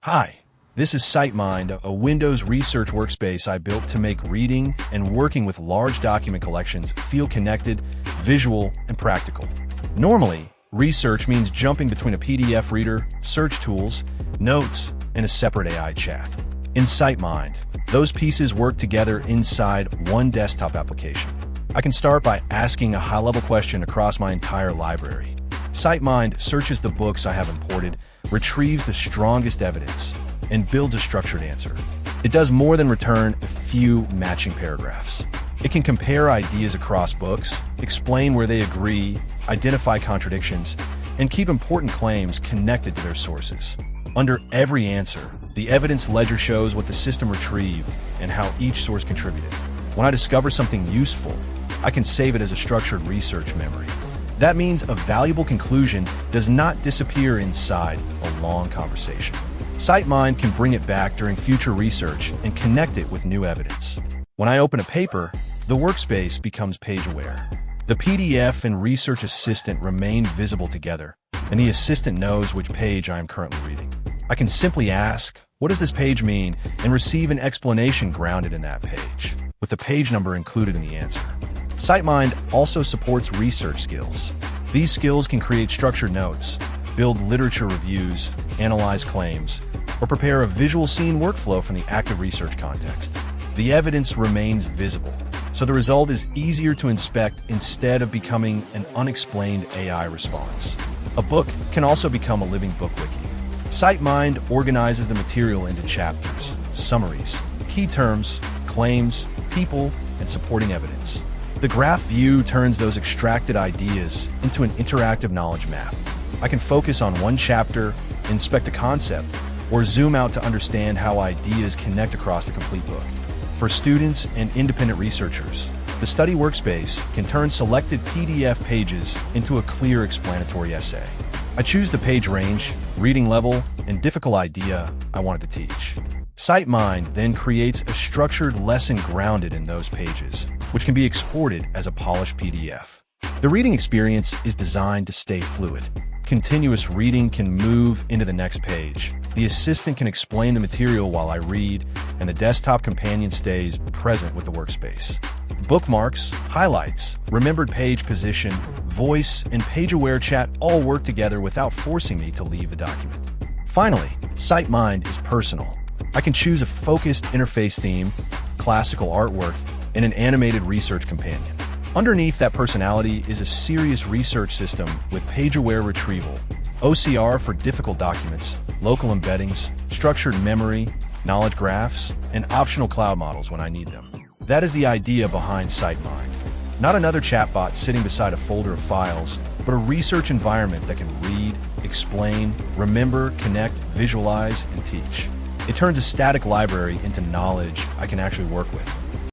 Hi, this is CiteMind, a Windows research workspace I built to make reading and working with large document collections feel connected, visual, and practical. Normally, research means jumping between a PDF reader, search tools, notes, and a separate AI chat. In CiteMind, those pieces work together inside one desktop application. I can start by asking a high-level question across my entire library. CiteMind searches the books I have imported, retrieves the strongest evidence, and builds a structured answer. It does more than return a few matching paragraphs. It can compare ideas across books, explain where they agree, identify contradictions, and keep important claims connected to their sources. Under every answer, the evidence ledger shows what the system retrieved and how each source contributed. When I discover something useful, I can save it as a structured research memory. That means a valuable conclusion does not disappear inside a long conversation. CiteMind can bring it back during future research and connect it with new evidence. When I open a paper, the workspace becomes page-aware. The PDF and Research Assistant remain visible together, and the assistant knows which page I am currently reading. I can simply ask, "What does this page mean?" and receive an explanation grounded in that page, with the page number included in the answer. CiteMind also supports research skills. These skills can create structured notes, build literature reviews, analyze claims, or prepare a visual scene workflow from the active research context. The evidence remains visible, so the result is easier to inspect instead of becoming an unexplained AI response. A book can also become a living book wiki. CiteMind organizes the material into chapters, summaries, key terms, claims, people, and supporting evidence. The graph view turns those extracted ideas into an interactive knowledge map. I can focus on one chapter, inspect a concept, or zoom out to understand how ideas connect across the complete book. For students and independent researchers, the study workspace can turn selected PDF pages into a clear explanatory essay. I choose the page range, reading level, and difficult idea I wanted to teach. CiteMind then creates a structured lesson grounded in those pages, which can be exported as a polished PDF. The reading experience is designed to stay fluid. Continuous reading can move into the next page. The assistant can explain the material while I read, and the desktop companion stays present with the workspace. Bookmarks, highlights, remembered page position, voice, and page-aware chat all work together without forcing me to leave the document. Finally, CiteMind is personal. I can choose a focused interface theme, classical artwork, and an animated research companion. Underneath that personality is a serious research system with page-aware retrieval, OCR for difficult documents, local embeddings, structured memory, knowledge graphs, and optional cloud models when I need them. That is the idea behind CiteMind. Not another chatbot sitting beside a folder of files, but a research environment that can read, explain, remember, connect, visualize, and teach. It turns a static library into knowledge I can actually work with.